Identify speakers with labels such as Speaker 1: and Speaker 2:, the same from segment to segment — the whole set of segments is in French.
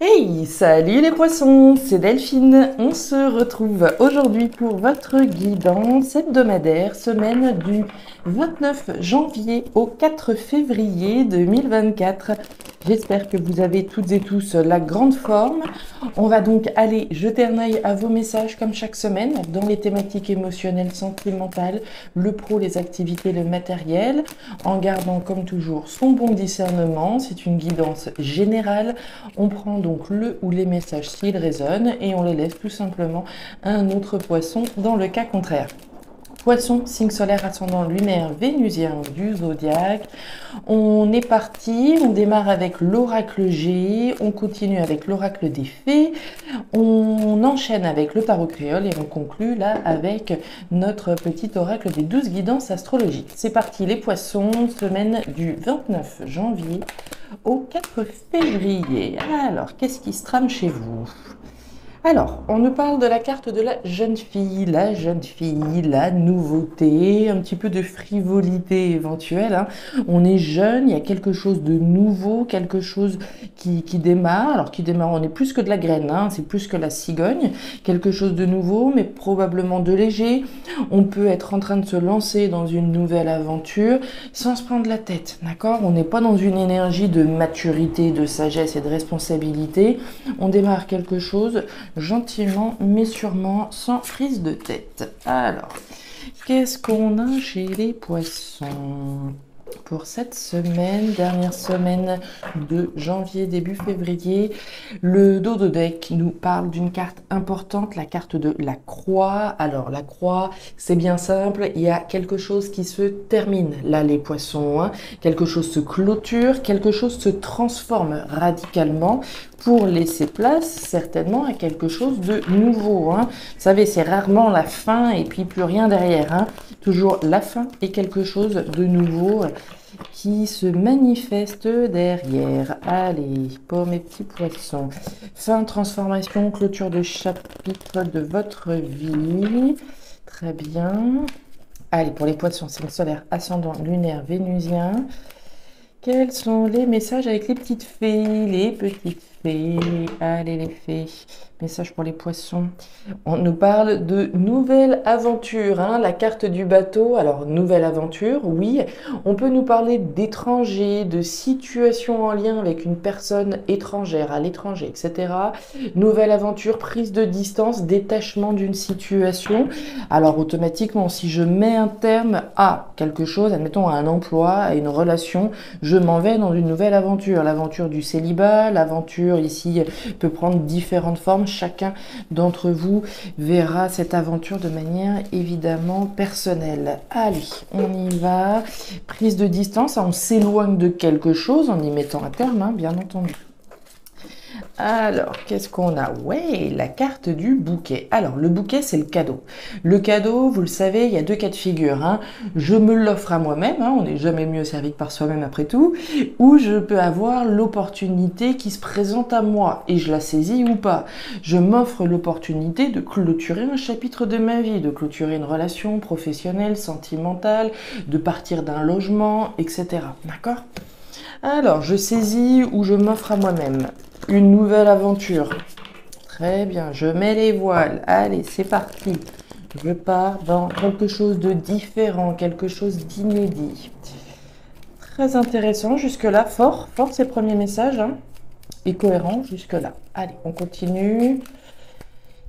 Speaker 1: Hey, salut les poissons, c'est Delphine. On se retrouve aujourd'hui pour votre guidance hebdomadaire, semaine du 29 janvier au 4 février 2024. J'espère que vous avez toutes et tous la grande forme. On va donc aller jeter un œil à vos messages comme chaque semaine dans les thématiques émotionnelles, sentimentales, le pro, les activités, le matériel, en gardant comme toujours son bon discernement. C'est une guidance générale. On prend donc le ou les messages s'ils résonnent et on les laisse tout simplement à un autre poisson dans le cas contraire. Poisson, signe solaire ascendant lunaire vénusien du zodiaque. On est parti, on démarre avec l'oracle G, on continue avec l'oracle des fées, on enchaîne avec le tarot créole et on conclut là avec notre petit oracle des 12 guidances astrologiques. C'est parti les poissons, semaine du 29 janvier au 4 février. Alors, qu'est-ce qui se trame chez vous ? Alors, on nous parle de la carte de la jeune fille, la nouveauté, un petit peu de frivolité éventuelle, hein. On est jeune, il y a quelque chose de nouveau, quelque chose qui démarre. Alors, qui démarre, on est plus que de la graine, hein, c'est plus que la cigogne. Quelque chose de nouveau, mais probablement de léger. On peut être en train de se lancer dans une nouvelle aventure sans se prendre la tête, d'accord ? On n'est pas dans une énergie de maturité, de sagesse et de responsabilité. On démarre quelque chose gentiment mais sûrement, sans prise de tête. Alors, qu'est-ce qu'on a chez les poissons pour cette semaine, dernière semaine de janvier, début février? Le dos de deck nous parle d'une carte importante, la carte de la croix. Alors la croix, c'est bien simple, il y a quelque chose qui se termine là les poissons, hein. Quelque chose se clôture, quelque chose se transforme radicalement pour laisser place certainement à quelque chose de nouveau, hein. Vous savez, c'est rarement la fin et puis plus rien derrière, hein. Toujours la fin et quelque chose de nouveau qui se manifeste derrière. Allez, pour mes petits poissons. Fin, transformation, clôture de chapitre de votre vie. Très bien. Allez, pour les poissons, signe solaire, ascendant, lunaire, vénusien. Quels sont les messages avec les petites fées? Les petites fées. Allez, les fées. Message pour les poissons. On nous parle de nouvelle aventure, hein, la carte du bateau. Alors, nouvelle aventure, oui. On peut nous parler d'étrangers, de situations en lien avec une personne étrangère, à l'étranger, etc. Nouvelle aventure, prise de distance, détachement d'une situation. Alors, automatiquement, si je mets un terme à quelque chose, admettons à un emploi, à une relation, je m'en vais dans une nouvelle aventure. L'aventure du célibat, l'aventure ici peut prendre différentes formes. Chacun d'entre vous verra cette aventure de manière évidemment personnelle. Allez, on y va. Prise de distance, on s'éloigne de quelque chose en y mettant un terme, hein, bien entendu. Alors, qu'est-ce qu'on a? Ouais, la carte du bouquet. Alors, le bouquet, c'est le cadeau. Le cadeau, vous le savez, il y a deux cas de figure, hein. Je me l'offre à moi-même, hein, on n'est jamais mieux servi que par soi-même après tout, ou je peux avoir l'opportunité qui se présente à moi, et je la saisis ou pas. Je m'offre l'opportunité de clôturer un chapitre de ma vie, de clôturer une relation professionnelle, sentimentale, de partir d'un logement, etc. D'accord? Alors, je saisis ou je m'offre à moi-même une nouvelle aventure. Très bien, je mets les voiles. Allez, c'est parti. Je pars dans quelque chose de différent, quelque chose d'inédit. Très intéressant jusque-là. Fort ces premiers messages, hein, et cohérent jusque-là. Allez, on continue.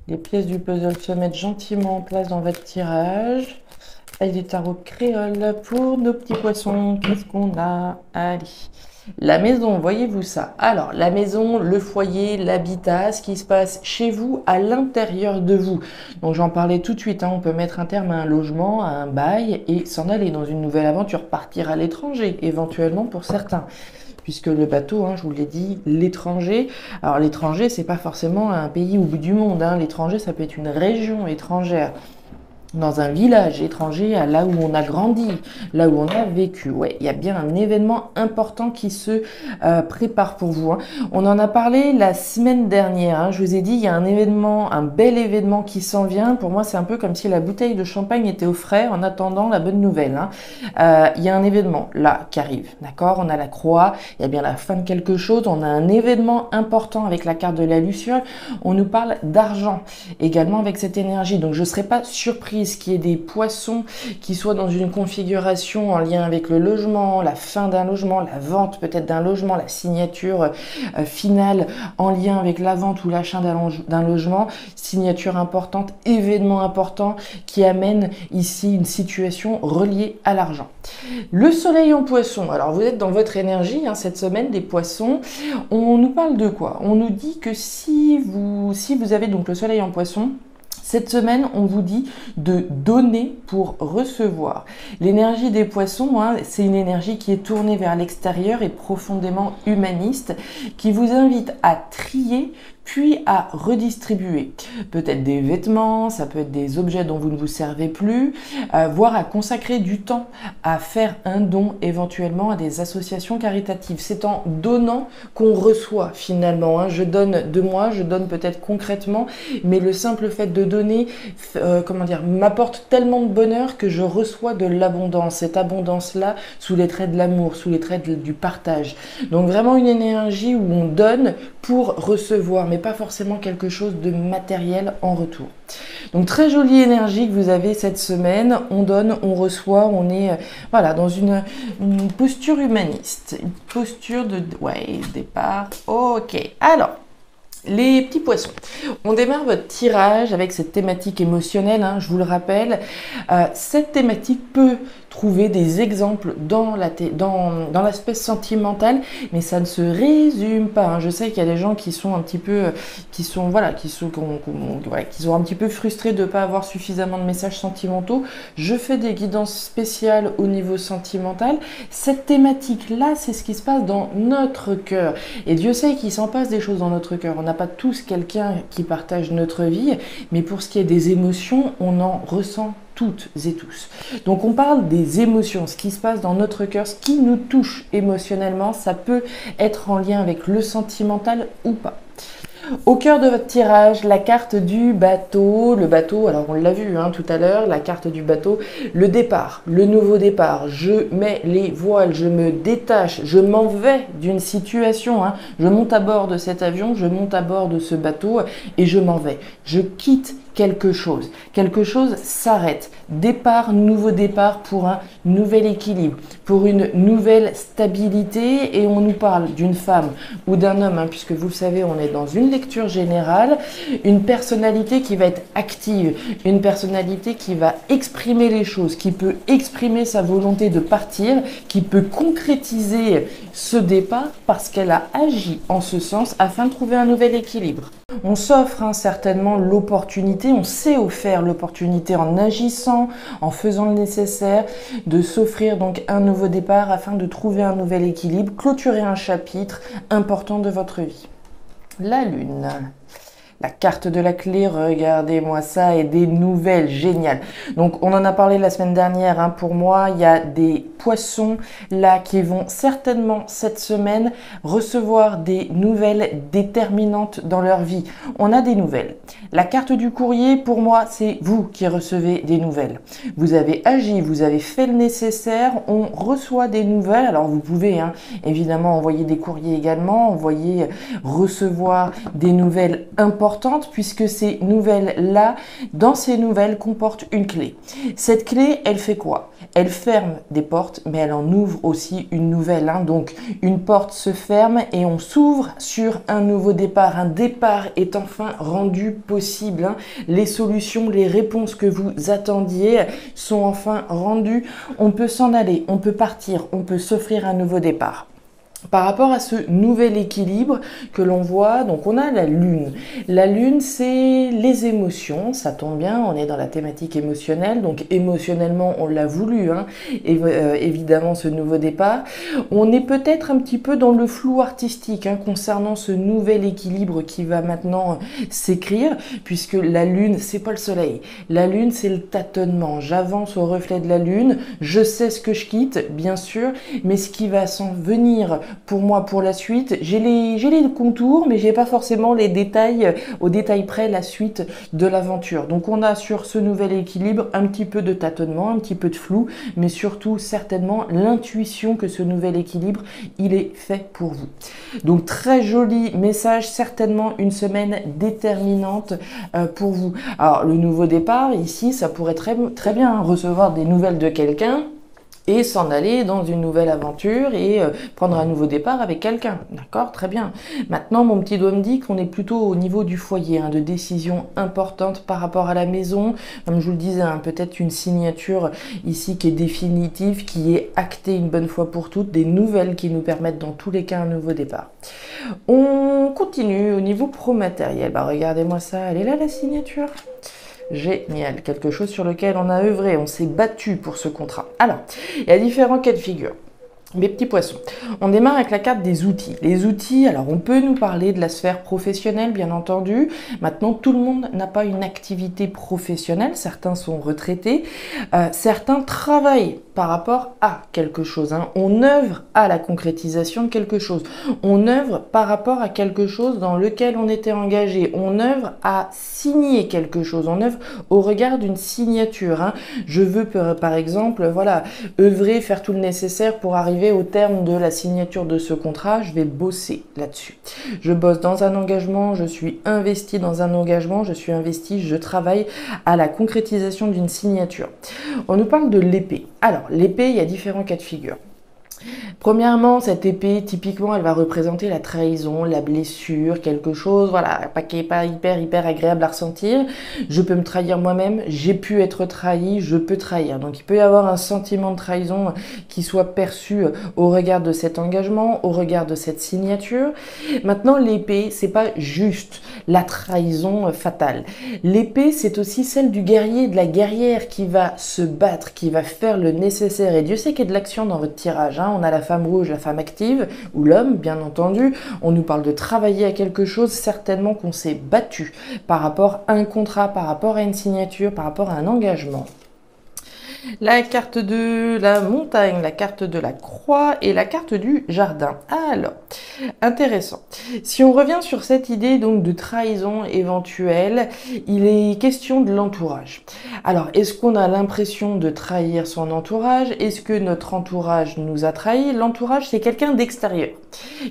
Speaker 1: Les pièces du puzzle se mettent gentiment en place dans votre tirage. Avec du tarot créole pour nos petits poissons. Qu'est-ce qu'on a? Allez. La maison, voyez-vous ça? Alors, la maison, le foyer, l'habitat, ce qui se passe chez vous, à l'intérieur de vous. Donc, j'en parlais tout de suite, hein, on peut mettre un terme à un logement, à un bail et s'en aller dans une nouvelle aventure, partir à l'étranger, éventuellement pour certains. Puisque le bateau, hein, je vous l'ai dit, l'étranger. Alors, l'étranger, c'est pas forcément un pays au bout du monde, hein. L'étranger, ça peut être une région étrangère. dans un village étranger à là où on a grandi, là où on a vécu. Ouais, il y a bien un événement important qui se prépare pour vous, hein. On en a parlé la semaine dernière, hein. Je vous ai dit, il y a un événement, un bel événement qui s'en vient. Pour moi, c'est un peu comme si la bouteille de champagne était au frais en attendant la bonne nouvelle, hein. Il y a un événement là qui arrive, d'accord? On a la croix, il y a bien la fin de quelque chose. On a un événement important avec la carte de la luciole. On nous parle d'argent également avec cette énergie. Donc, je ne serais pas surprise qu'il y ait des poissons qui soient dans une configuration en lien avec le logement, la fin d'un logement, la vente peut-être d'un logement, la signature finale en lien avec la vente ou l'achat d'un logement, signature importante, événement important qui amène ici une situation reliée à l'argent. Le soleil en poisson, alors vous êtes dans votre énergie, hein, cette semaine des poissons. On nous parle de quoi? On nous dit que si vous avez donc le soleil en poisson, cette semaine, on vous dit de donner pour recevoir. L'énergie des poissons, hein, c'est une énergie qui est tournée vers l'extérieur et profondément humaniste, qui vous invite à trier puis à redistribuer. Peut-être des vêtements, ça peut être des objets dont vous ne vous servez plus, voire à consacrer du temps à faire un don éventuellement à des associations caritatives. C'est en donnant qu'on reçoit finalement, hein. Je donne de moi, je donne peut-être concrètement, mais le simple fait de donner, m'apporte tellement de bonheur que je reçois de l'abondance. Cette abondance-là, sous les traits de l'amour, sous les traits du partage. Donc vraiment une énergie où on donne pour recevoir, mais pas forcément quelque chose de matériel en retour. Donc très jolie énergie que vous avez cette semaine. On donne, on reçoit, on est voilà dans une posture humaniste, une posture de départ. Ok, alors. Les petits poissons, on démarre votre tirage avec cette thématique émotionnelle, hein, je vous le rappelle. Cette thématique peut trouver des exemples dans l'aspect sentimental, mais ça ne se résume pas, hein. Je sais qu'il y a des gens qui sont un petit peu, qui sont un petit peu frustrés de ne pas avoir suffisamment de messages sentimentaux. Je fais des guidances spéciales au niveau sentimental. Cette thématique-là, c'est ce qui se passe dans notre cœur. Et Dieu sait qu'il s'en passe des choses dans notre cœur. On n'a pas tous quelqu'un qui partage notre vie, mais pour ce qui est des émotions, on en ressent toutes et tous. Donc on parle des émotions, ce qui se passe dans notre cœur, ce qui nous touche émotionnellement, ça peut être en lien avec le sentimental ou pas. Au cœur de votre tirage, la carte du bateau. Le bateau, alors on l'a vu tout à l'heure, la carte du bateau, le départ, le nouveau départ. Je mets les voiles, je me détache, je m'en vais d'une situation. Je monte à bord de cet avion, je monte à bord de ce bateau et je m'en vais. Je quitte quelque chose. Quelque chose s'arrête. Départ, nouveau départ pour un nouvel équilibre, pour une nouvelle stabilité. Et on nous parle d'une femme ou d'un homme, puisque vous le savez, on est dans une lecture générale, une personnalité qui va être active, une personnalité qui va exprimer les choses, qui peut exprimer sa volonté de partir, qui peut concrétiser ce départ parce qu'elle a agi en ce sens afin de trouver un nouvel équilibre. On s'offre certainement l'opportunité, on s'est offert l'opportunité en agissant, en faisant le nécessaire, de s'offrir donc un nouveau départ afin de trouver un nouvel équilibre, clôturer un chapitre important de votre vie. La lune. La carte de la clé, regardez-moi ça, et des nouvelles géniales. Donc, on en a parlé la semaine dernière. Pour moi, il y a des poissons là qui vont certainement cette semaine recevoir des nouvelles déterminantes dans leur vie. On a des nouvelles. La carte du courrier, pour moi, c'est vous qui recevez des nouvelles. Vous avez agi, vous avez fait le nécessaire, on reçoit des nouvelles. Alors, vous pouvez évidemment envoyer des courriers également, recevoir des nouvelles importantes, puisque ces nouvelles-là, dans ces nouvelles, comportent une clé. Cette clé, elle fait quoi? Elle ferme des portes, mais elle en ouvre aussi une nouvelle. Donc, une porte se ferme et on s'ouvre sur un nouveau départ. Un départ est enfin rendu possible. Les solutions, les réponses que vous attendiez sont enfin rendues. On peut s'en aller, on peut partir, on peut s'offrir un nouveau départ. Par rapport à ce nouvel équilibre que l'on voit, donc on a la lune. La lune, c'est les émotions, ça tombe bien, on est dans la thématique émotionnelle, donc émotionnellement, on l'a voulu, hein, évidemment, ce nouveau départ. On est peut-être un petit peu dans le flou artistique hein, concernant ce nouvel équilibre qui va maintenant s'écrire, puisque la lune, c'est pas le soleil. La lune, c'est le tâtonnement. J'avance au reflet de la lune, je sais ce que je quitte, bien sûr, mais ce qui va s'en venir pour moi, pour la suite, j'ai les contours, mais j'ai pas forcément les détails, au détail près, la suite de l'aventure. Donc on a sur ce nouvel équilibre un petit peu de tâtonnement, un petit peu de flou, mais surtout certainement l'intuition que ce nouvel équilibre, il est fait pour vous. Donc très joli message, certainement une semaine déterminante pour vous. Alors le nouveau départ, ici, ça pourrait très bien recevoir des nouvelles de quelqu'un, et s'en aller dans une nouvelle aventure et prendre un nouveau départ avec quelqu'un. D'accord? Très bien. Maintenant, mon petit doigt me dit qu'on est plutôt au niveau du foyer, hein, de décisions importantes par rapport à la maison. Comme je vous le disais, hein, peut-être une signature ici qui est définitive, qui est actée une bonne fois pour toutes, des nouvelles qui nous permettent dans tous les cas un nouveau départ. On continue au niveau pro-matériel. Bah, regardez-moi ça, elle est là la signature. Génial, quelque chose sur lequel on a œuvré, on s'est battu pour ce contrat. Alors, il y a différents cas de figure. Mes petits poissons, on démarre avec la carte des outils. Les outils, alors on peut nous parler de la sphère professionnelle, bien entendu. Maintenant, tout le monde n'a pas une activité professionnelle. Certains sont retraités. Certains travaillent par rapport à quelque chose. Hein. On œuvre à la concrétisation de quelque chose. On œuvre par rapport à quelque chose dans lequel on était engagé. On œuvre à signer quelque chose. On œuvre au regard d'une signature. Hein. Je veux, par exemple, voilà, œuvrer, faire tout le nécessaire pour arriver au terme de la signature de ce contrat, je vais bosser là-dessus. Je bosse dans un engagement, je suis investi dans un engagement, je suis investi, je travaille à la concrétisation d'une signature. On nous parle de l'épée. Alors, l'épée, il y a différents cas de figure. Premièrement, cette épée, typiquement, elle va représenter la trahison, la blessure, quelque chose, voilà, pas qui est pas hyper agréable à ressentir. Je peux me trahir moi-même, j'ai pu être trahi, je peux trahir. Donc, il peut y avoir un sentiment de trahison qui soit perçu au regard de cet engagement, au regard de cette signature. Maintenant, l'épée, c'est pas juste la trahison fatale. L'épée, c'est aussi celle du guerrier, de la guerrière qui va se battre, qui va faire le nécessaire. Et Dieu sait qu'il y a de l'action dans votre tirage, hein. On a la femme rouge, la femme active, ou l'homme, bien entendu. On nous parle de travailler à quelque chose, certainement qu'on s'est battu par rapport à un contrat, par rapport à une signature, par rapport à un engagement. La carte de la montagne, la carte de la croix et la carte du jardin. Alors, intéressant. Si on revient sur cette idée donc de trahison éventuelle, il est question de l'entourage. Alors, est-ce qu'on a l'impression de trahir son entourage? Est-ce que notre entourage nous a trahis? L'entourage, c'est quelqu'un d'extérieur.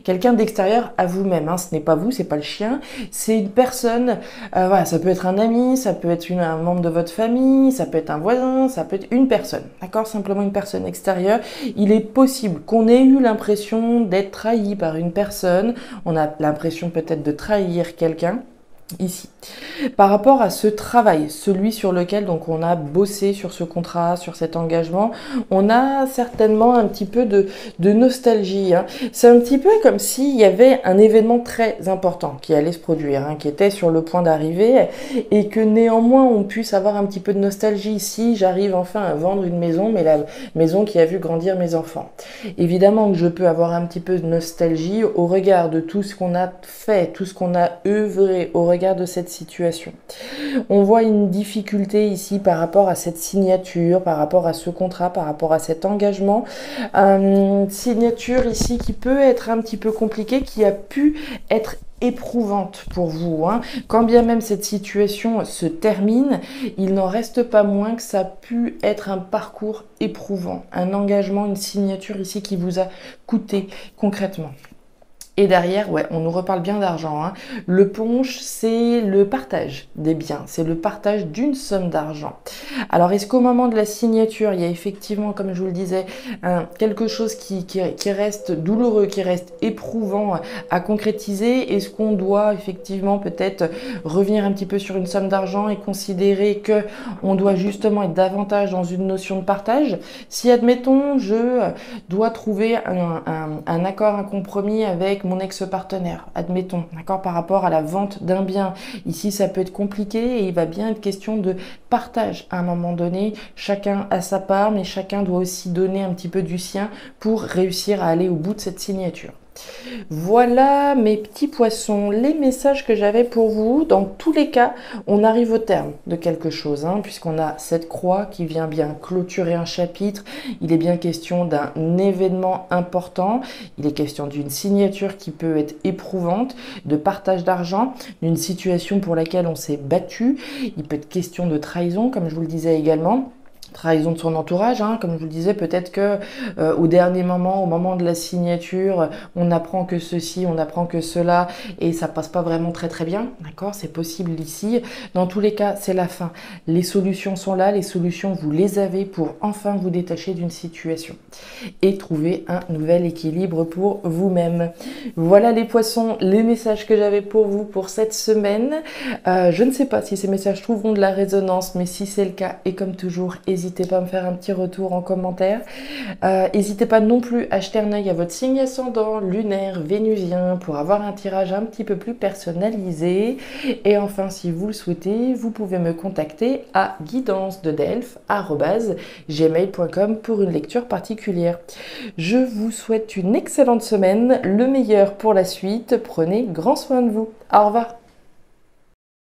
Speaker 1: Quelqu'un d'extérieur à vous-même. Hein. Ce n'est pas vous, c'est pas le chien. C'est une personne, voilà, ça peut être un ami, ça peut être un membre de votre famille, ça peut être un voisin, ça peut être une personne, d'accord? Simplement une personne extérieure. Il est possible qu'on ait eu l'impression d'être trahi par une personne. On a l'impression peut-être de trahir quelqu'un. Ici, par rapport à ce travail, celui sur lequel donc on a bossé sur ce contrat, sur cet engagement, on a certainement un petit peu de nostalgie. Hein. C'est un petit peu comme s'il y avait un événement très important qui allait se produire, hein, qui était sur le point d'arriver, et que néanmoins on puisse avoir un petit peu de nostalgie. Ici, j'arrive enfin à vendre une maison, mais la maison qui a vu grandir mes enfants. Évidemment que je peux avoir un petit peu de nostalgie au regard de tout ce qu'on a fait, tout ce qu'on a œuvré, au regard de cette situation. On voit une difficulté ici par rapport à cette signature, par rapport à ce contrat, par rapport à cet engagement. Signature ici qui peut être un petit peu compliquée, qui a pu être éprouvante pour vous. Hein. Quand bien même cette situation se termine, il n'en reste pas moins que ça a pu être un parcours éprouvant, un engagement, une signature ici qui vous a coûté concrètement. Et derrière, ouais, on nous reparle bien d'argent, hein. Le punch, c'est le partage des biens, c'est le partage d'une somme d'argent. Alors, est-ce qu'au moment de la signature, il y a effectivement, comme je vous le disais, quelque chose qui reste douloureux, qui reste éprouvant à concrétiser? Est-ce qu'on doit effectivement peut-être revenir un petit peu sur une somme d'argent et considérer que on doit justement être davantage dans une notion de partage? Si, admettons, je dois trouver un accord, un compromis avec mon ex-partenaire, admettons, d'accord, par rapport à la vente d'un bien. Ici, ça peut être compliqué et il va bien être question de partage à un moment donné. Chacun a sa part, mais chacun doit aussi donner un petit peu du sien pour réussir à aller au bout de cette signature. Voilà mes petits poissons, les messages que j'avais pour vous. Dans tous les cas, on arrive au terme de quelque chose, hein, puisqu'on a cette croix qui vient bien clôturer un chapitre. Il est bien question d'un événement important. Il est question d'une signature qui peut être éprouvante, de partage d'argent, d'une situation pour laquelle on s'est battu. Il peut être question de trahison, comme je vous le disais également. Trahison de son entourage, hein, comme je vous le disais, peut-être que au dernier moment, au moment de la signature, on apprend que ceci, on apprend que cela, et ça passe pas vraiment très très bien, d'accord? C'est possible ici. Dans tous les cas, c'est la fin. Les solutions sont là, les solutions, vous les avez pour enfin vous détacher d'une situation et trouver un nouvel équilibre pour vous-même. Voilà les poissons, les messages que j'avais pour vous pour cette semaine. Je ne sais pas si ces messages trouveront de la résonance, mais si c'est le cas, et comme toujours, n'hésitez pas à me faire un petit retour en commentaire. N'hésitez pas non plus à jeter un œil à votre signe ascendant, lunaire, vénusien, pour avoir un tirage un petit peu plus personnalisé. Et enfin, si vous le souhaitez, vous pouvez me contacter à guidance-de-delphes@gmail.com pour une lecture particulière. Je vous souhaite une excellente semaine, le meilleur pour la suite. Prenez grand soin de vous. Au revoir.